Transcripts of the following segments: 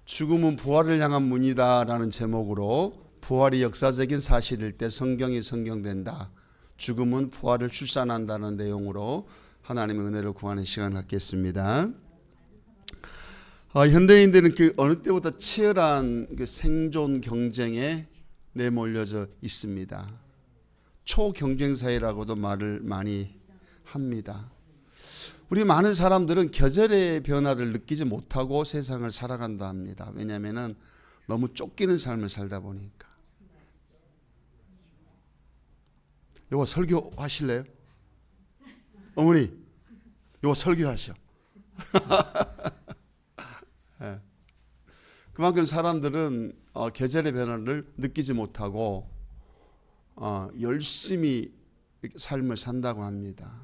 죽음은 부활을 향한 문이다라는 제목으로 부활이 역사적인 사실일 때 성경이 성경된다. 죽음은 부활을 출산한다는 내용으로 하나님의 은혜를 구하는 시간을 갖겠습니다. 현대인들은 그 어느 때보다 치열한 그 생존 경쟁에 내몰려져 있습니다. 초경쟁 사회라고도 말을 많이 합니다. 우리 많은 사람들은 계절의 변화를 느끼지 못하고 세상을 살아간다 합니다. 왜냐하면 너무 쫓기는 삶을 살다 보니까. 여보 설교 하실래요? 어머니 여보 설교하셔. 네. 그만큼 사람들은 계절의 변화를 느끼지 못하고 열심히 삶을 산다고 합니다.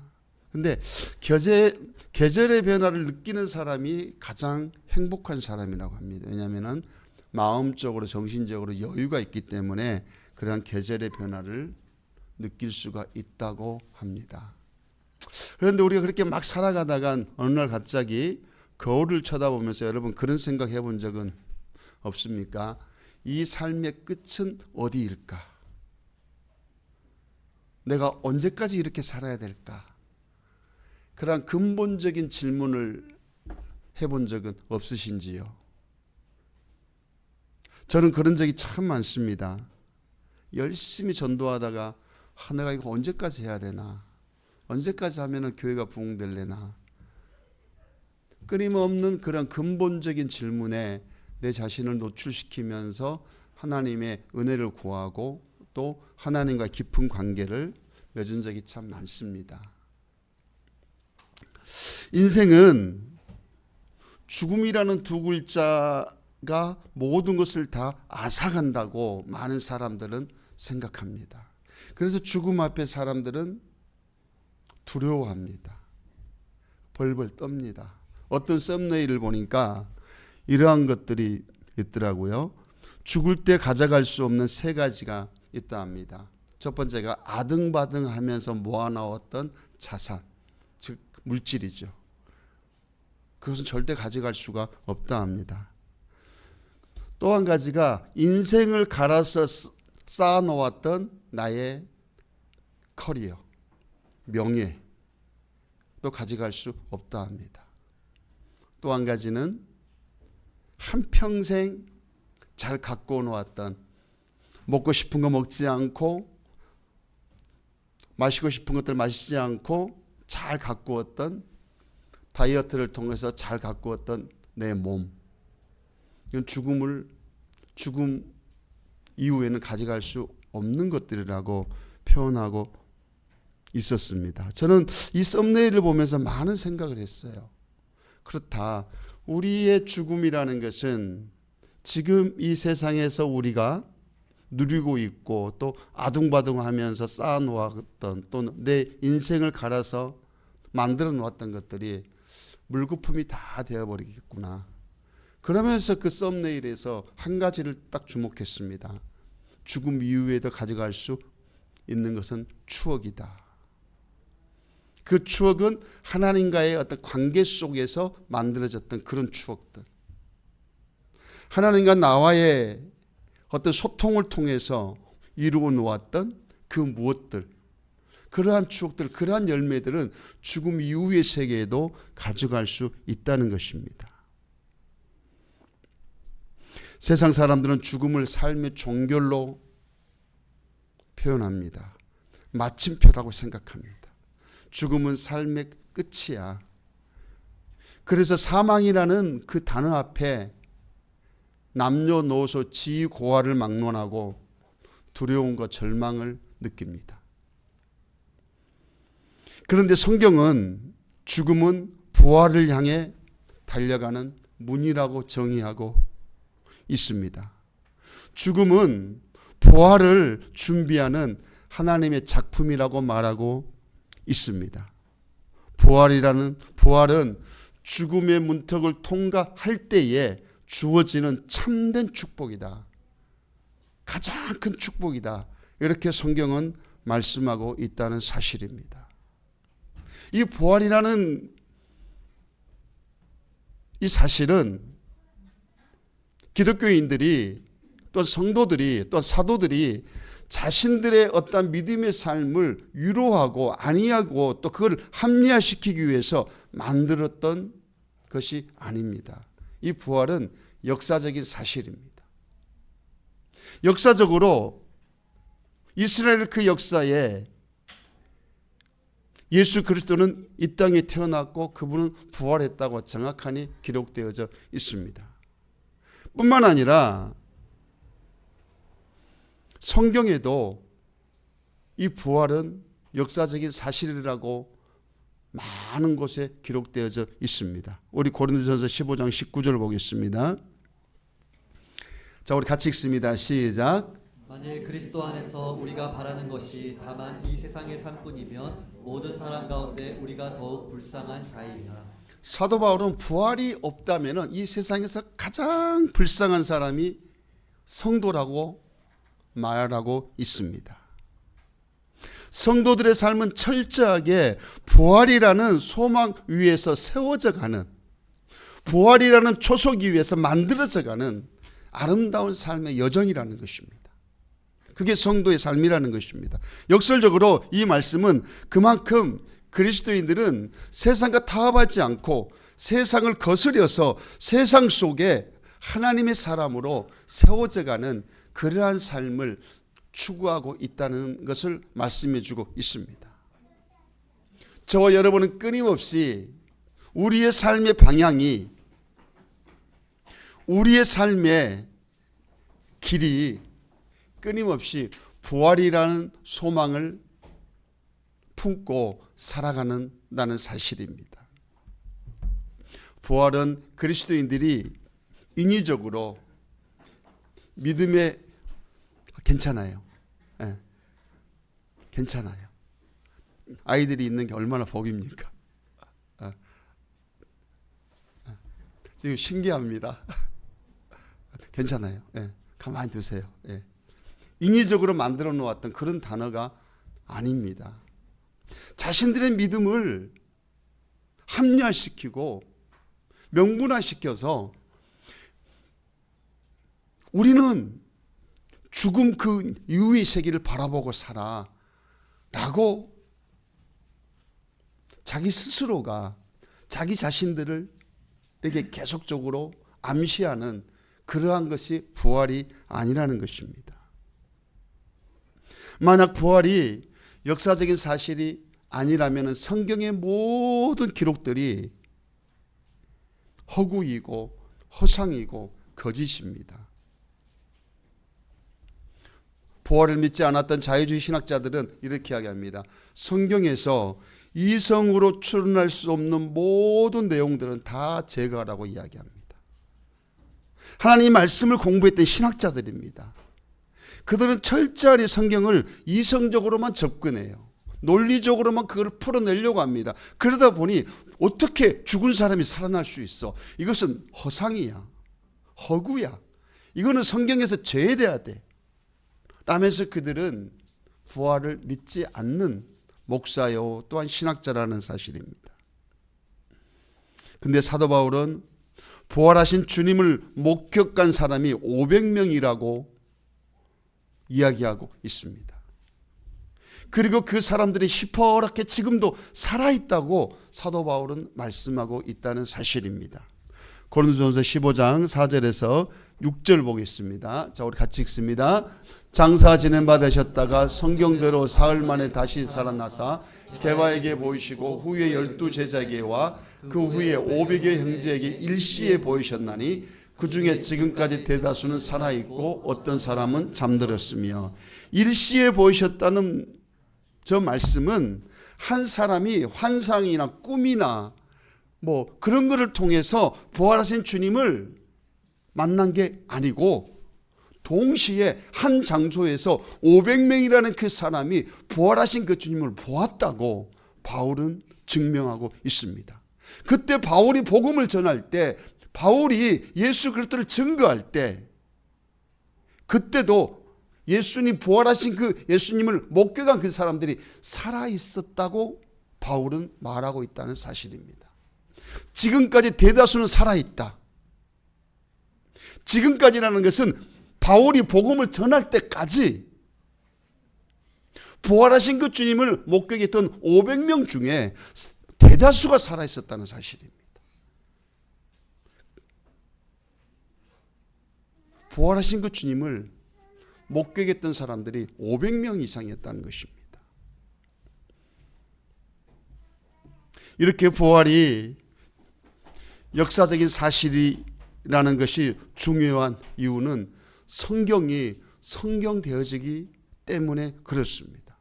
근데 계절의 변화를 느끼는 사람이 가장 행복한 사람이라고 합니다. 왜냐하면 마음적으로 정신적으로 여유가 있기 때문에 그러한 계절의 변화를 느낄 수가 있다고 합니다. 그런데 우리가 그렇게 막 살아가다가 어느 날 갑자기 거울을 쳐다보면서 여러분 그런 생각 해본 적은 없습니까? 이 삶의 끝은 어디일까? 내가 언제까지 이렇게 살아야 될까? 그런 근본적인 질문을 해본 적은 없으신지요? 저는 그런 적이 참 많습니다. 열심히 전도하다가 내가 이거 언제까지 해야 되나? 언제까지 하면 교회가 부흥될래나? 끊임없는 그런 근본적인 질문에 내 자신을 노출시키면서 하나님의 은혜를 구하고 또 하나님과 깊은 관계를 맺은 적이 참 많습니다. 인생은 죽음이라는 두 글자가 모든 것을 다 앗아간다고 많은 사람들은 생각합니다. 그래서 죽음 앞에 사람들은 두려워합니다. 벌벌 떱니다. 어떤 썸네일을 보니까 이러한 것들이 있더라고요. 죽을 때 가져갈 수 없는 세 가지가 있다 합니다. 첫 번째가 아등바등하면서 모아놓았던 자산, 즉 물질이죠. 그것은 절대 가져갈 수가 없다 합니다. 또 한 가지가 인생을 갈아서 쌓아놓았던 나의 커리어, 명예, 또 가져갈 수 없다 합니다. 또 한 가지는 한평생 잘 갖고 놓았던 먹고 싶은 거 먹지 않고 마시고 싶은 것들 마시지 않고 잘 가꾸었던 다이어트를 통해서 잘 가꾸었던 내 몸. 이건 죽음 이후에는 가져갈 수 없는 것들이라고 표현하고 있었습니다. 저는 이 썸네일을 보면서 많은 생각을 했어요. 그렇다. 우리의 죽음이라는 것은 지금 이 세상에서 우리가 누리고 있고 또 아둥바둥하면서 쌓아놓았던 또 내 인생을 갈아서 만들어 놓았던 것들이 물거품이 다 되어버리겠구나. 그러면서 그 썸네일에서 한 가지를 딱 주목했습니다. 죽음 이후에도 가져갈 수 있는 것은 추억이다. 그 추억은 하나님과의 어떤 관계 속에서 만들어졌던 그런 추억들. 하나님과 나와의 어떤 소통을 통해서 이루어 놓았던 그 무엇들, 그러한 추억들, 그러한 열매들은 죽음 이후의 세계에도 가져갈 수 있다는 것입니다. 세상 사람들은 죽음을 삶의 종결로 표현합니다. 마침표라고 생각합니다. 죽음은 삶의 끝이야. 그래서 사망이라는 그 단어 앞에 남녀노소 지고하를 막론하고 두려움과 절망을 느낍니다. 그런데 성경은 죽음은 부활을 향해 달려가는 문이라고 정의하고 있습니다. 죽음은 부활을 준비하는 하나님의 작품이라고 말하고 있습니다. 부활은 죽음의 문턱을 통과할 때에 주어지는 참된 축복이다. 가장 큰 축복이다. 이렇게 성경은 말씀하고 있다는 사실입니다. 이 부활이라는 이 사실은 기독교인들이 또 성도들이 또 사도들이 자신들의 어떤 믿음의 삶을 위로하고 안위하고 또 그걸 합리화시키기 위해서 만들었던 것이 아닙니다. 이 부활은 역사적인 사실입니다. 역사적으로 이스라엘 그 역사에 예수 그리스도는 이 땅에 태어났고 그분은 부활했다고 정확하게 기록되어져 있습니다. 뿐만 아니라 성경에도 이 부활은 역사적인 사실이라고 많은 곳에 기록되어져 있습니다. 우리 고린도전서 15장 19절을 보겠습니다. 자, 우리 같이 읽습니다. 시작. 만일 그리스도 안에서 우리가 바라는 것이 다만 이 세상의 삶뿐이면 모든 사람 가운데 우리가 더욱 불쌍한 자이리라. 사도 바울은 부활이 없다면 이 세상에서 가장 불쌍한 사람이 성도라고 말하고 있습니다. 성도들의 삶은 철저하게 부활이라는 소망 위에서 세워져 가는, 부활이라는 초석 위에서 만들어져 가는 아름다운 삶의 여정이라는 것입니다. 그게 성도의 삶이라는 것입니다. 역설적으로 이 말씀은 그만큼 그리스도인들은 세상과 타협하지 않고 세상을 거스려서 세상 속에 하나님의 사람으로 세워져 가는 그러한 삶을 추구하고 있다는 것을 말씀해 주고 있습니다. 저와 여러분은 끊임없이 우리의 삶의 방향이, 우리의 삶의 길이 끊임없이 부활이라는 소망을 품고 살아가는다는 사실입니다. 부활은 그리스도인들이 인위적으로 믿음에 괜찮아요. 네. 괜찮아요. 아이들이 있는 게 얼마나 복입니까? 지금 신기합니다. 괜찮아요. 네. 가만히 두세요. 네. 인위적으로 만들어 놓았던 그런 단어가 아닙니다. 자신들의 믿음을 합리화시키고 명분화시켜서 우리는 죽음 그 이후의 세계를 바라보고 살아 라고 자기 스스로가 자기 자신들을 이렇게 계속적으로 암시하는 그러한 것이 부활이 아니라는 것입니다. 만약 부활이 역사적인 사실이 아니라면 성경의 모든 기록들이 허구이고 허상이고 거짓입니다. 부활을 믿지 않았던 자유주의 신학자들은 이렇게 이야기합니다. 성경에서 이성으로 추론할 수 없는 모든 내용들은 다 제거하라고 이야기합니다. 하나님 말씀을 공부했던 신학자들입니다. 그들은 철저히 성경을 이성적으로만 접근해요. 논리적으로만 그걸 풀어내려고 합니다. 그러다 보니 어떻게 죽은 사람이 살아날 수 있어? 이것은 허상이야. 허구야. 이거는 성경에서 제외돼야 돼. 라면서 그들은 부활을 믿지 않는 목사요 또한 신학자라는 사실입니다. 근데 사도 바울은 부활하신 주님을 목격한 사람이 500명이라고 이야기하고 있습니다. 그리고 그 사람들이 시퍼렇게 지금도 살아있다고 사도 바울은 말씀하고 있다는 사실입니다. 고린도전서 15장 4절에서 6절 보겠습니다. 자, 우리 같이 읽습니다. 장사 지낸 바 되셨다가 성경대로 사흘 만에 다시 살아나사 대바에게 보이시고 후에 12제자에게와 그 후에 500여 형제에게 일시에 보이셨나니 그 중에 지금까지 대다수는 살아있고 어떤 사람은 잠들었으며, 일시에 보이셨다는 저 말씀은 한 사람이 환상이나 꿈이나 뭐 그런 것을 통해서 부활하신 주님을 만난 게 아니고 동시에 한 장소에서 500명이라는 그 사람이 부활하신 그 주님을 보았다고 바울은 증명하고 있습니다. 그때 바울이 복음을 전할 때, 바울이 예수 그리스도를 증거할 때, 그때도 예수님 부활하신 그 예수님을 목격한 그 사람들이 살아있었다고 바울은 말하고 있다는 사실입니다. 지금까지 대다수는 살아있다. 지금까지라는 것은 바울이 복음을 전할 때까지 부활하신 그 주님을 목격했던 500명 중에 대다수가 살아있었다는 사실입니다. 부활하신 그 주님을 목격했던 사람들이 500명 이상이었다는 것입니다. 이렇게 부활이 역사적인 사실이라는 것이 중요한 이유는 성경이 성경되어지기 때문에 그렇습니다.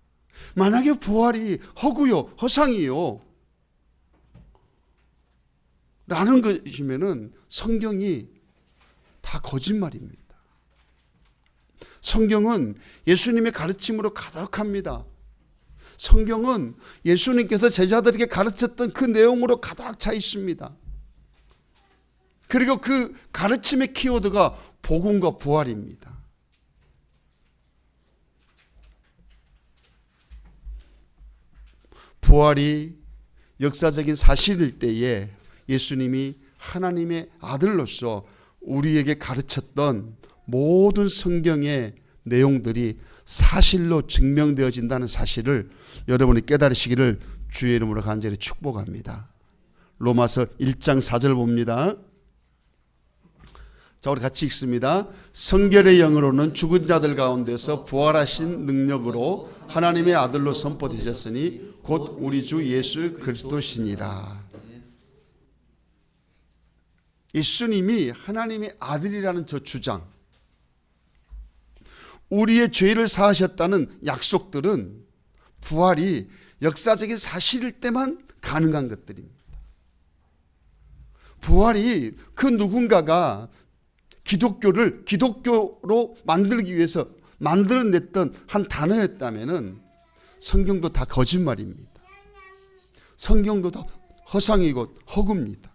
만약에 부활이 허구요, 허상이요 라는 것이면은 성경이 다 거짓말입니다. 성경은 예수님의 가르침으로 가득합니다. 성경은 예수님께서 제자들에게 가르쳤던 그 내용으로 가득 차 있습니다. 그리고 그 가르침의 키워드가 복음과 부활입니다. 부활이 역사적인 사실일 때에 예수님이 하나님의 아들로서 우리에게 가르쳤던 모든 성경의 내용들이 사실로 증명되어진다는 사실을 여러분이 깨달으시기를 주의 이름으로 간절히 축복합니다. 로마서 1장 4절 봅니다. 자, 우리 같이 읽습니다. 성결의 영으로는 죽은 자들 가운데서 부활하신 능력으로 하나님의 아들로 선포되셨으니 곧 우리 주 예수 그리스도시니라. 예수님이 하나님의 아들이라는 저 주장, 우리의 죄를 사하셨다는 약속들은 부활이 역사적인 사실일 때만 가능한 것들입니다. 부활이 그 누군가가 기독교를 기독교로 만들기 위해서 만들어냈던 한 단어였다면은 성경도 다 거짓말입니다. 성경도 다 허상이고 허구입니다.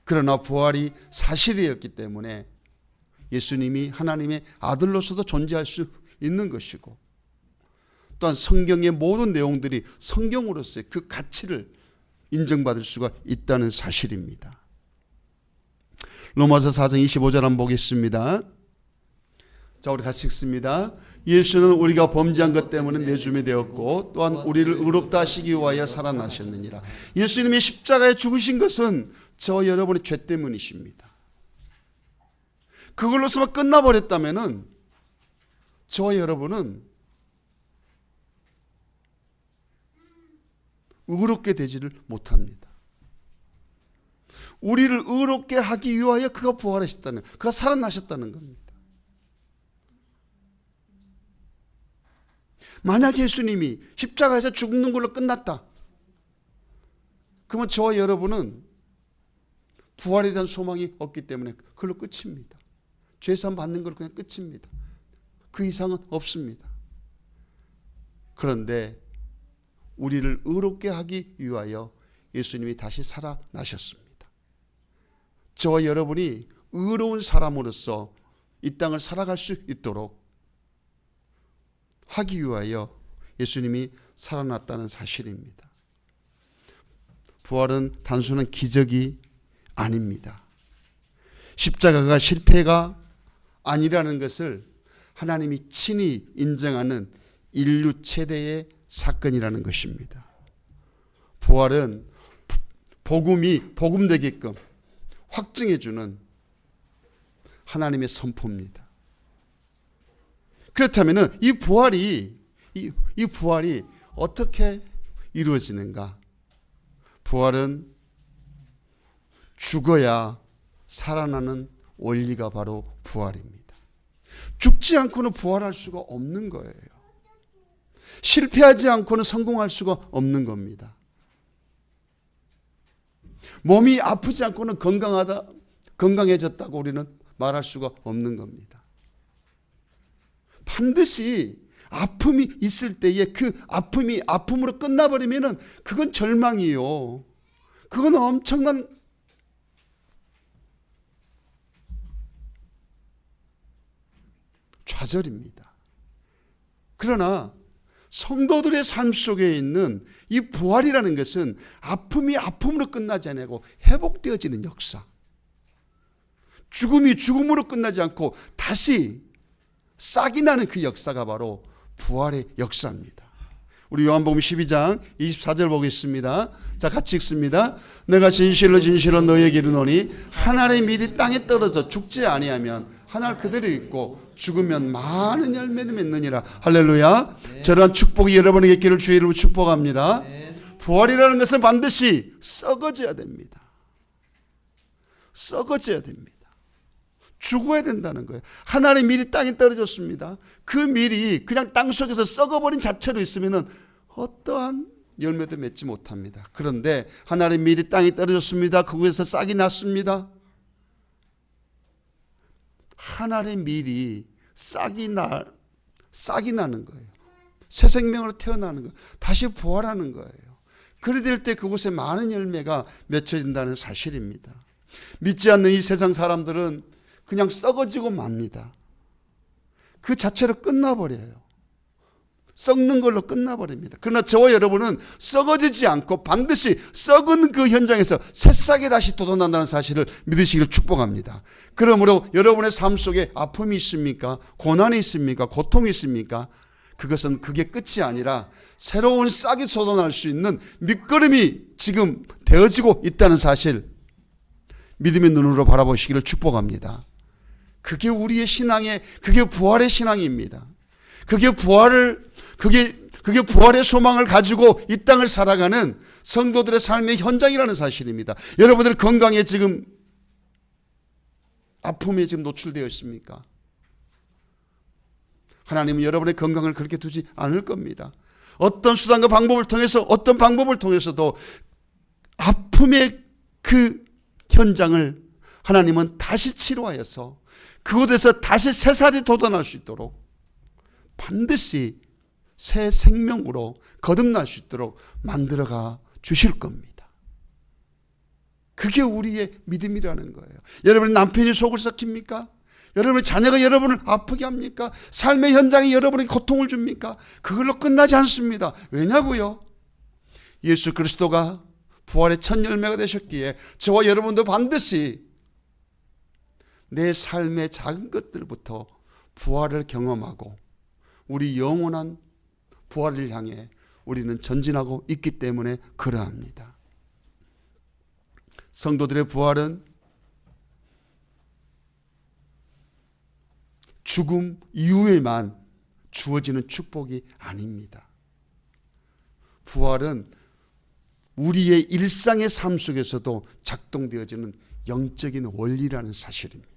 그러나 부활이 사실이었기 때문에 예수님이 하나님의 아들로서도 존재할 수 있는 것이고, 또한 성경의 모든 내용들이 성경으로서의 그 가치를 인정받을 수가 있다는 사실입니다. 로마서 4장 25절 한번 보겠습니다. 자, 우리 같이 읽습니다. 예수는 우리가 범죄한 것 때문에 내줌이 되었고 또한 우리를 의롭다 하시기 위하여 살아나셨느니라. 예수님이 십자가에 죽으신 것은 저와 여러분의 죄 때문이십니다. 그걸로서만 끝나버렸다면은 저와 여러분은 의롭게 되지를 못합니다. 우리를 의롭게 하기 위하여 그가 부활하셨다는, 그가 살아나셨다는 겁니다. 만약 예수님이 십자가에서 죽는 걸로 끝났다, 그러면 저와 여러분은 부활에 대한 소망이 없기 때문에 그걸로 끝입니다. 죄사함 받는 걸로 그냥 끝입니다. 그 이상은 없습니다. 그런데 우리를 의롭게 하기 위하여 예수님이 다시 살아나셨습니다. 저와 여러분이 의로운 사람으로서 이 땅을 살아갈 수 있도록 하기 위하여 예수님이 살아났다는 사실입니다. 부활은 단순한 기적이 아닙니다. 십자가가 실패가 아니라는 것을 하나님이 친히 인정하는 인류 최대의 사건이라는 것입니다. 부활은 복음이 복음되게끔 확증해주는 하나님의 선포입니다. 그렇다면 이 부활이 어떻게 이루어지는가? 부활은 죽어야 살아나는 원리가 바로 부활입니다. 죽지 않고는 부활할 수가 없는 거예요. 실패하지 않고는 성공할 수가 없는 겁니다. 몸이 아프지 않고는 건강해졌다고 우리는 말할 수가 없는 겁니다. 반드시 아픔이 있을 때에 그 아픔이 아픔으로 끝나버리면 그건 절망이요. 그건 엄청난 좌절입니다. 그러나 성도들의 삶 속에 있는 이 부활이라는 것은 아픔이 아픔으로 끝나지 않고 회복되어지는 역사, 죽음이 죽음으로 끝나지 않고 다시 싹이 나는 그 역사가 바로 부활의 역사입니다. 우리 요한복음 12장 24절 보겠습니다. 자, 같이 읽습니다. 내가 진실로 진실로 너희에게 이르노니 한 알의 밀이 땅에 떨어져 죽지 아니하면 한 알 그대로 있고 죽으면 많은 열매를 맺느니라. 할렐루야. 네. 저러한 축복이 여러분에게 있기를 주의 이름으로 축복합니다. 네. 부활이라는 것은 반드시 썩어져야 됩니다. 썩어져야 됩니다. 죽어야 된다는 거예요. 하나의 밀이 땅에 떨어졌습니다. 그 밀이 그냥 땅 속에서 썩어버린 자체로 있으면 어떠한 열매도 맺지 못합니다. 그런데 하나의 밀이 땅에 떨어졌습니다. 그곳에서 싹이 났습니다. 하나의 밀이 싹이 나는 거예요. 새 생명으로 태어나는 거예요. 다시 부활하는 거예요. 그래 될 때 그곳에 많은 열매가 맺혀진다는 사실입니다. 믿지 않는 이 세상 사람들은 그냥 썩어지고 맙니다. 그 자체로 끝나버려요. 썩는 걸로 끝나버립니다. 그러나 저와 여러분은 썩어지지 않고 반드시 썩은 그 현장에서 새싹이 다시 돋아난다는 사실을 믿으시길 축복합니다. 그러므로 여러분의 삶 속에 아픔이 있습니까? 고난이 있습니까? 고통이 있습니까? 그게 끝이 아니라 새로운 싹이 솟아날 수 있는 밑거름이 지금 되어지고 있다는 사실, 믿음의 눈으로 바라보시기를 축복합니다. 그게 우리의 신앙의, 그게 부활의 신앙입니다. 그게 부활의 소망을 가지고 이 땅을 살아가는 성도들의 삶의 현장이라는 사실입니다. 여러분들 건강에 지금 아픔에 지금 노출되어 있습니까? 하나님은 여러분의 건강을 그렇게 두지 않을 겁니다. 어떤 수단과 방법을 통해서, 어떤 방법을 통해서도 아픔의 그 현장을 하나님은 다시 치료하여서 그곳에서 다시 새살이 돋아날 수 있도록 반드시 새 생명으로 거듭날 수 있도록 만들어가 주실 겁니다. 그게 우리의 믿음이라는 거예요. 여러분의 남편이 속을 썩힙니까? 여러분의 자녀가 여러분을 아프게 합니까? 삶의 현장이 여러분에게 고통을 줍니까? 그걸로 끝나지 않습니다. 왜냐고요? 예수 그리스도가 부활의 첫 열매가 되셨기에 저와 여러분도 반드시 내 삶의 작은 것들부터 부활을 경험하고 우리 영원한 부활을 향해 우리는 전진하고 있기 때문에 그러합니다. 성도들의 부활은 죽음 이후에만 주어지는 축복이 아닙니다. 부활은 우리의 일상의 삶 속에서도 작동되어지는 영적인 원리라는 사실입니다.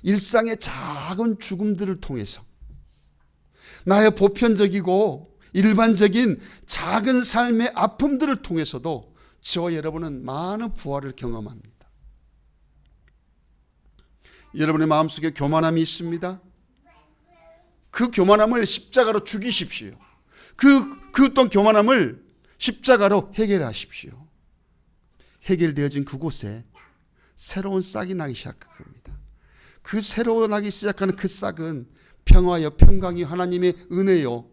일상의 작은 죽음들을 통해서 나의 보편적이고 일반적인 작은 삶의 아픔들을 통해서도 저와 여러분은 많은 부활을 경험합니다. 여러분의 마음속에 교만함이 있습니다. 그 교만함을 십자가로 죽이십시오. 그 또 교만함을 십자가로 해결하십시오. 해결되어진 그곳에 새로운 싹이 나기 시작할 겁니다. 그 새로 나기 시작하는 그 싹은 평화요, 평강이 하나님의 은혜요,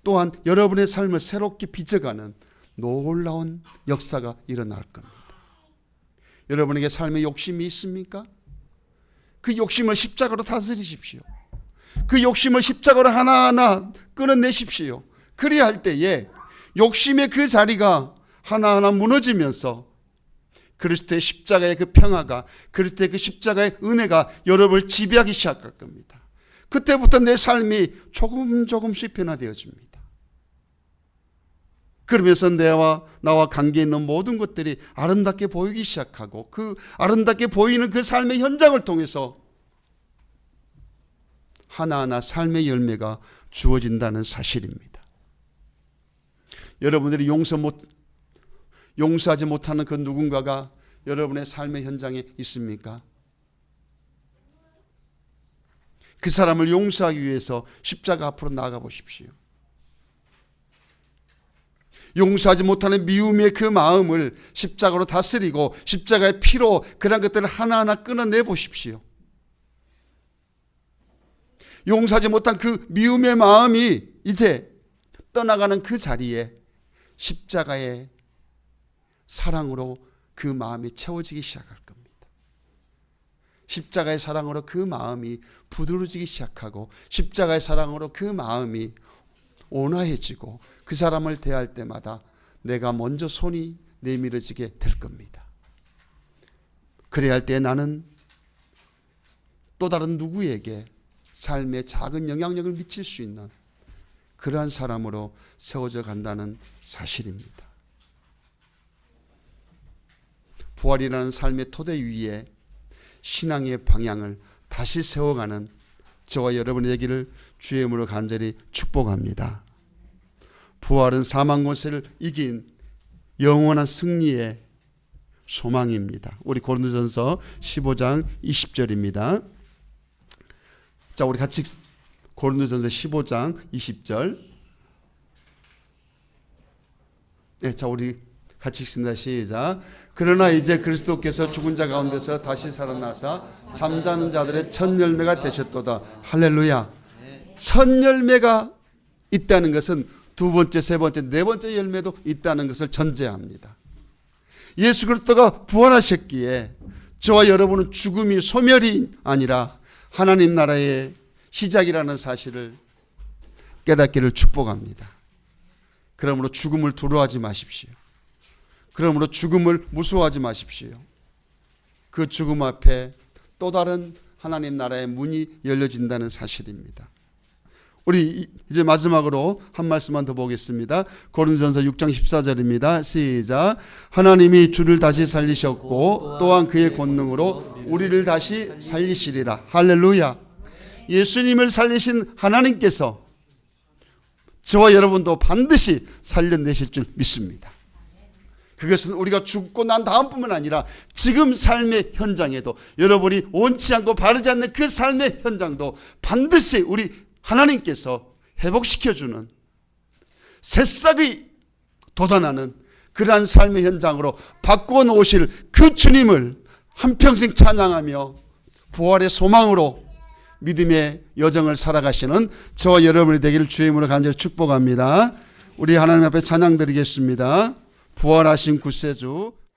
또한 여러분의 삶을 새롭게 빚어가는 놀라운 역사가 일어날 겁니다. 여러분에게 삶의 욕심이 있습니까? 그 욕심을 십자가로 다스리십시오. 그 욕심을 십자가로 하나하나 끊어내십시오. 그래야 할 때에 욕심의 그 자리가 하나하나 무너지면서 그리스도의 십자가의 그 평화가, 그리스도의 그 십자가의 은혜가 여러분을 지배하기 시작할 겁니다. 그때부터 내 삶이 조금씩 변화되어집니다. 그러면서 나와 관계 있는 모든 것들이 아름답게 보이기 시작하고 그 아름답게 보이는 그 삶의 현장을 통해서 하나하나 삶의 열매가 주어진다는 사실입니다. 여러분들이 용서하지 못하는 그 누군가가 여러분의 삶의 현장에 있습니까? 그 사람을 용서하기 위해서 십자가 앞으로 나아가 보십시오. 용서하지 못하는 미움의 그 마음을 십자가로 다스리고 십자가의 피로 그런 것들을 하나하나 끊어내 보십시오. 용서하지 못한 그 미움의 마음이 이제 떠나가는 그 자리에 십자가의 사랑으로 그 마음이 채워지기 시작할 겁니다. 십자가의 사랑으로 그 마음이 부드러워지기 시작하고 십자가의 사랑으로 그 마음이 온화해지고 그 사람을 대할 때마다 내가 먼저 손이 내밀어지게 될 겁니다. 그래야 할 때 나는 또 다른 누구에게 삶에 작은 영향력을 미칠 수 있는 그러한 사람으로 세워져 간다는 사실입니다. 부활이라는 삶의 토대 위에 신앙의 방향을 다시 세워가는 저와 여러분의 되기를 주의 이름으로 간절히 축복합니다. 부활은 사망 권세를 이긴 영원한 승리의 소망입니다. 우리 고린도전서 15장 20절입니다. 자, 우리 같이 고린도전서 15장 20절. 네, 자, 우리 같이 읽습니다. 시작. 그러나 이제 그리스도께서 죽은 자 가운데서 다시 살아나사 잠자는 자들의 첫 열매가 되셨도다. 할렐루야. 첫 열매가 있다는 것은 두 번째, 세 번째, 네 번째 열매도 있다는 것을 전제합니다. 예수 그리스도가 부활하셨기에 저와 여러분은 죽음이 소멸이 아니라 하나님 나라의 시작이라는 사실을 깨닫기를 축복합니다. 그러므로 죽음을 두려워하지 마십시오. 그러므로 죽음을 무서워하지 마십시오. 그 죽음 앞에 또 다른 하나님 나라의 문이 열려진다는 사실입니다. 우리 이제 마지막으로 한 말씀만 더 보겠습니다. 고린도전서 6장 14절입니다. 시작. 하나님이 주를 다시 살리셨고 또한 그의 권능으로 우리를 다시 살리시리라. 할렐루야. 예수님을 살리신 하나님께서 저와 여러분도 반드시 살려내실 줄 믿습니다. 그것은 우리가 죽고 난 다음뿐만 아니라 지금 삶의 현장에도 여러분이 원치 않고 바르지 않는 그 삶의 현장도 반드시 우리 하나님께서 회복시켜주는 새싹이 돋아나는 그러한 삶의 현장으로 바꾸어 놓으실 그 주님을 한평생 찬양하며 부활의 소망으로 믿음의 여정을 살아가시는 저와 여러분이 되기를 주의 이름으로 간절히 축복합니다. 우리 하나님 앞에 찬양 드리겠습니다. 부활하신 구세주